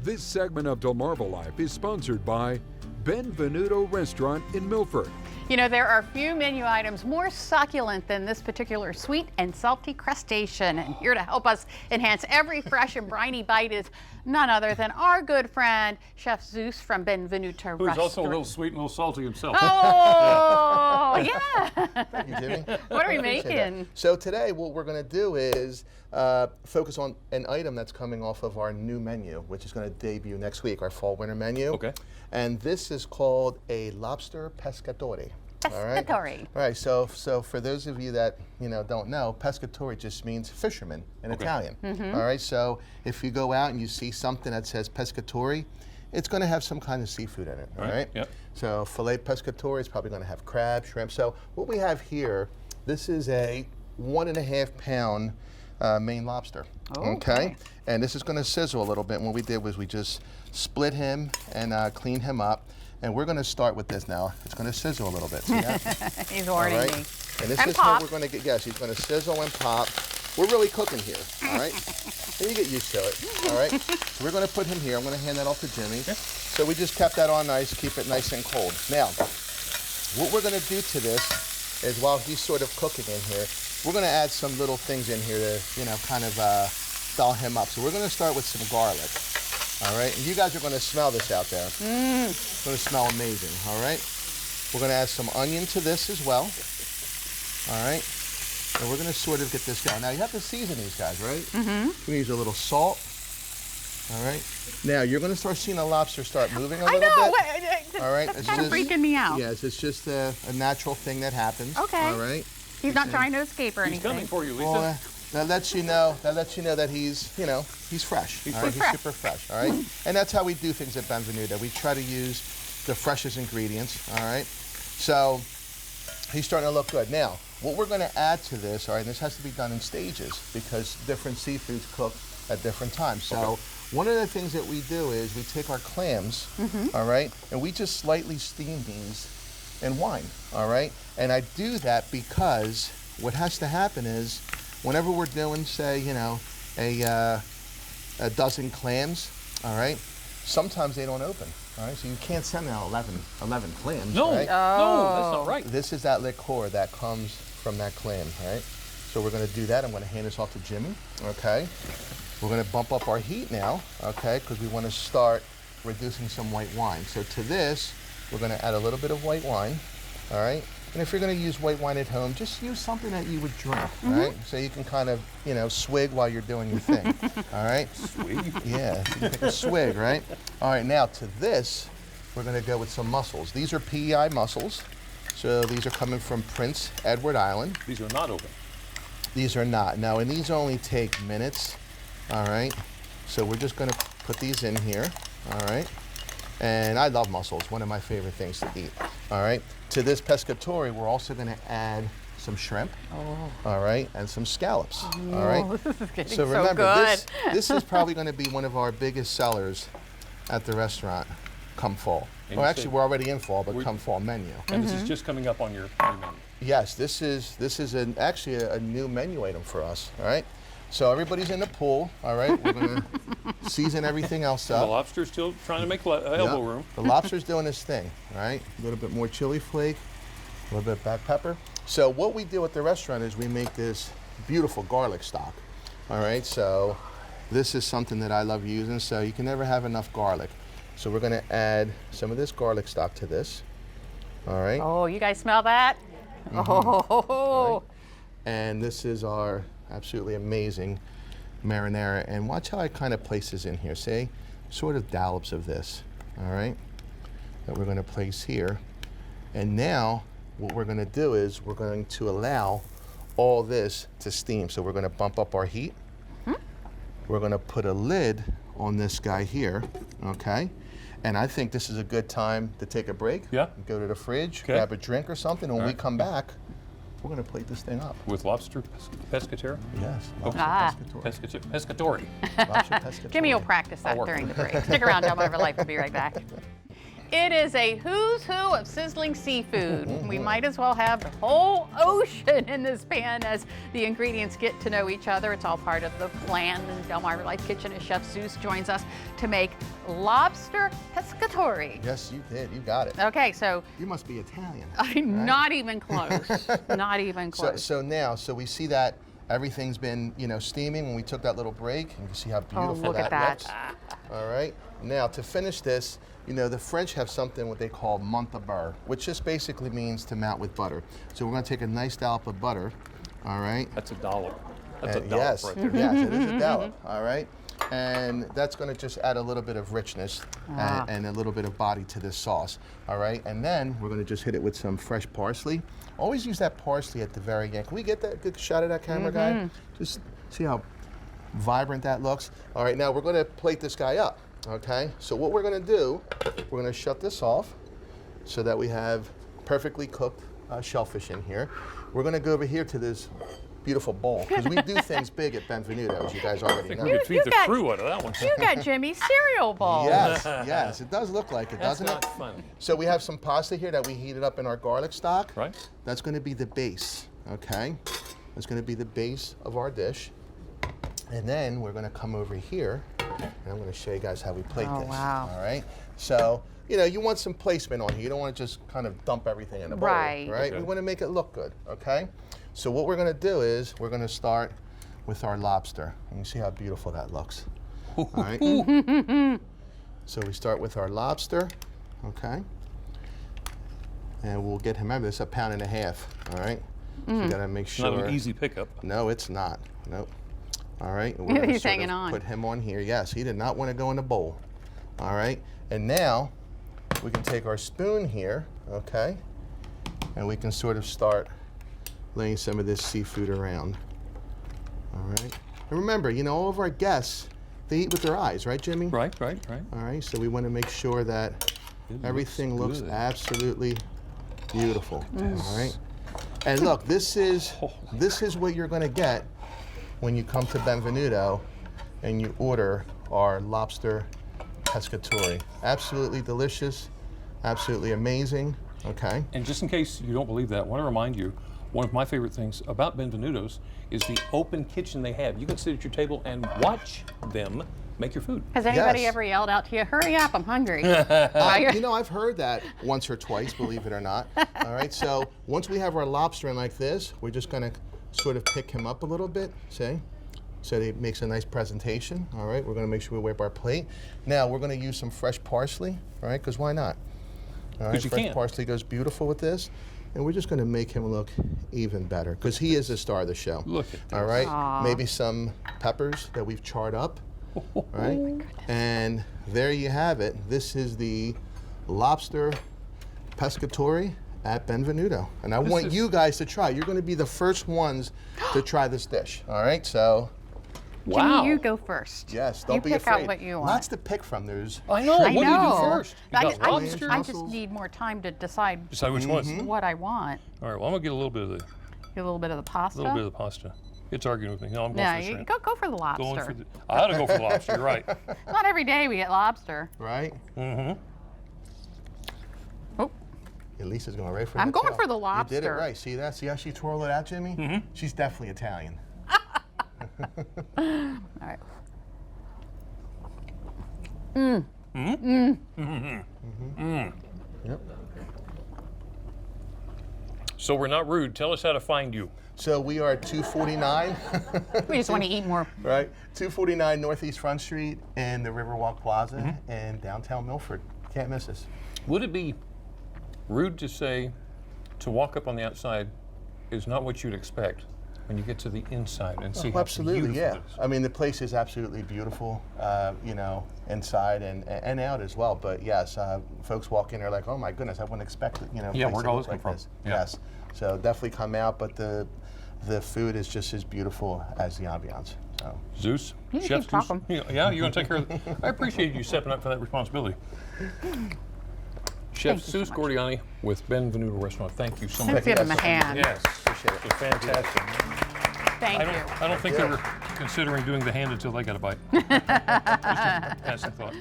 This segment of DelmarvaLife is sponsored by Benvenuto Restaurant in Milford. You know, there are few menu items more succulent than this particular sweet and salty crustacean. And here to help us enhance every fresh and briny bite is none other than our good friend, Chef Zeus from Benvenuto Restaurant. Who's also a little sweet and a little salty himself. Oh, yeah. Thank you, Jimmy. What are we making? So today what we're going to do is focus on an item that's coming off of our new menu, which is going to debut next week, our fall-winter menu. Okay. And this is called a Lobster Pescatore. Pescatore. All right, so for those of you that don't know, pescatore just means fisherman in Italian. All right, so if you go out and you see something that says pescatore, it's going to have some kind of seafood in it. All right. Yep. So filet pescatore is probably going to have crab, shrimp. So what we have here, this is a 1.5 pound Maine lobster. Okay. And this is going to sizzle a little bit. And what we did was we just split him and cleaned him up. And we're going to start with this now. It's going to sizzle a little bit. See that? He's warning me. And this is pop. what we're going to get. Yes, he's going to sizzle and pop. We're really cooking here. All right. And you get used to it. All right. So we're going to put him here. I'm going to hand that off to Jimmy. Okay. So we just kept that on nice, keep it nice and cold. Now, what we're going to do to this is while he's sort of cooking in here, we're going to add some little things in here to, kind of doll him up. So we're going to start with some garlic. All right, and you guys are going to smell this out there. It's going to smell amazing, all right? We're going to add some onion to this as well, all right? And we're going to sort of get this going. Now, you have to season these guys, right? We're going to use a little salt, all right? Now, you're going to start seeing the lobster start moving a little bit. All right? It's kind of freaking me out. Yes, it's just a natural thing that happens. Okay. All right? He's not trying to escape or anything. He's coming for you, Lisa. Well, that lets you know that he's, he's fresh. He's super fresh, all right? And that's how we do things at Benvenuto. We try to use the freshest ingredients, all right? So he's starting to look good. Now, what we're going to add to this, all right, and this has to be done in stages because different seafoods cook at different times. So one of the things that we do is we take our clams, all right, and we just slightly steam these in wine, all right? And I do that because what has to happen is whenever we're doing, say, a dozen clams, all right, sometimes they don't open, all right? So you can't send out 11 clams, No, right? no, that's not right. This is that liqueur that comes from that clam, right? So we're going to do that. I'm going to hand this off to Jimmy, okay? We're going to bump up our heat now, okay, because we want to start reducing some white wine. So to this, we're going to add a little bit of white wine, all right? And if you're going to use white wine at home, just use something that you would drink, right? So you can kind of, swig while you're doing your thing, all right? Swig? Yeah, you can take a swig, right? All right, now to this, we're going to go with some mussels. These are PEI mussels. So these are coming from Prince Edward Island. These are not open. These are not. Now, and these only take minutes, all right? So we're just going to put these in here, all right? And I love mussels, one of my favorite things to eat, all right? To this pescatore, we're also going to add some shrimp, all right, and some scallops, all right? This is getting So remember, good. this is probably going to be one of our biggest sellers at the restaurant come fall. And Well, you actually, said we're already in fall, but come fall menu. And this is just coming up on your menu. Yes, this is actually a new menu item for us, all right? So everybody's in the pool, all right? We're going to season everything else The up. lobster's still trying to make elbow Yep. room. The lobster's doing his thing, all right? A little bit more chili flake, a little bit of black pepper. So what we do at the restaurant is we make this beautiful garlic stock, all right? So this is something that I love using, so you can never have enough garlic. So we're going to add some of this garlic stock to this, all right? Oh, you guys smell that? Oh. And this is our absolutely amazing marinara. And watch how I kind of place this in here. See, sort of dollops of this, all right, that we're going to place here. And now what we're going to do is we're going to allow all this to steam. So we're going to bump up our heat. We're going to put a lid on this guy here, okay? And I think this is a good time to take a break. Yeah. Go to the fridge, Okay. grab a drink or something. And when we right. come back, we're going to plate this thing up. With lobster pescatore? Yes. Lobster pescatore. Pescatore. Lobster pescatore. Jimmy will practice that work during the break. Stick around, DelmarvaLife will be right back. It is a who's who of sizzling seafood. We might as well have the whole ocean in this pan as the ingredients get to know each other. It's all part of the plan. In DelmarvaLife Kitchen as Chef Zeus joins us to make Lobster Pescatore. Yes, you did. You got it. Okay, so You must be Italian. I'm right? not even close. Not even close. So now, we see that everything's been, steaming when we took that little break. And you can see how beautiful look at that that. looks. All right. Now, to finish this, the French have something what they call monte beurre, which just basically means to mount with butter. So we're going to take a nice dollop of butter. All right. That's a dollop. That's a dollop yes, right there. yes, it is a dollop. All right. And that's going to just add a little bit of richness and a little bit of body to this sauce. All right. And then we're going to just hit it with some fresh parsley. Always use that parsley at the very end. Can we get that good shot of that camera guy? Just see how vibrant that looks. All right. Now we're going to plate this guy up. Okay. So what we're going to do, we're going to shut this off so that we have perfectly cooked shellfish in here. We're going to go over here to this beautiful bowl because we do things big at Benvenuto, as you guys already know. We could feed the crew out of that one. You got Jimmy's cereal bowl. Yes, yes, it does look like it, That's doesn't not it? fun. So we have some pasta here that we heated up in our garlic stock. Right. That's going to be the base, okay? That's going to be the base of our dish. And then we're going to come over here, and I'm going to show you guys how we plate this. Wow. All right? So, you want some placement on here. You don't want to just kind of dump everything in a bowl. Right. Right? Okay. We want to make it look good, okay? So what we're going to do is we're going to start with our lobster. And you see how beautiful that looks. All right? So we start with our lobster, okay? And we'll get him, remember this is 1.5 pounds, all right? So you gotta make sure. Not an easy pickup. No, it's not, nope. All right, and He's gonna sort hanging of on. Put him on here, yes, he did not wanna go in the bowl. All right, and now we can take our spoon here, okay? And we can sort of start laying some of this seafood around. All right, and remember, all of our guests, they eat with their eyes, right, Jimmy? Right. All right, so we want to make sure that everything looks good. absolutely beautiful. All right, and look, this is what you're going to get when you come to Benvenuto and you order our lobster pescatore. Absolutely delicious, absolutely amazing. Okay. And just in case you don't believe that, I want to remind you, one of my favorite things about Benvenuto's is the open kitchen they have. You can sit at your table and watch them make your food. Has anybody Yes. ever yelled out to you, hurry up, I'm hungry? I've heard that once or twice, believe it or not. All right, so once we have our lobster in like this, we're just gonna sort of pick him up a little bit, see? So it makes a nice presentation. All right, we're gonna make sure we wipe our plate. Now we're gonna use some fresh parsley, all right, because why not? All right, 'Cause you fresh can. parsley goes beautiful with this. And we're just gonna make him look even better, because he is the star of the show. Look at this. All right, Aw. maybe some peppers that we've charred up. Right? And there you have it. This is the lobster pescatore at Benvenuto. And I want you guys to try. You're going to be the first ones to try this dish. All right? So, Wow. Jimmy, you go first. yes, don't you be pick afraid. out what you want. Lots to pick from. There's I know. I What do you know. do first? You I got just, I lobster? just- I just mussels. need more time to decide Decide which one. what I want. All right. Well, I'm gonna get a little bit of the Get a little bit of the pasta. pasta. It's arguing with me. No, I'm going Yeah, for the you shrimp. go for the lobster. Going for the. I ought to go for the lobster. You're right. Not every day we get lobster. right. Mm-hmm. Oh, Elisa's going right for I'm the going tail. for the You did it lobster. right. See that? See how she twirled it out, Jimmy? Mm-hmm. She's definitely Italian. all right. Yep. So we're not rude. Tell us how to find you. So we are at 249. We just want to eat more. Right, 249 Northeast Front Street in the Riverwalk Plaza in downtown Milford. Can't miss us. Would it be rude to say to walk up on the outside is not what you'd expect when you get to the inside and see how Absolutely, beautiful yeah. it is? I mean, the place is absolutely beautiful, inside and out as well. But yes, folks walk in, they're like, oh my goodness, I wouldn't expect it, Yeah, place where'd to all look this come like from? this. Yeah. Yes, so definitely come out, but the food is just as beautiful as the ambiance. So. Zeus, You can Chef keep Zeus. talking. Yeah, you're gonna take care of it. I appreciate you stepping up for that responsibility. Chef Thank you so Zeus much. Gordiani with Benvenuto Restaurant. Thank you so much. Let's give him a so much. hand. Yes, Appreciate it. it's fantastic. Thank you. I don't think they were considering doing the hand until they got a bite. Just a passing thought.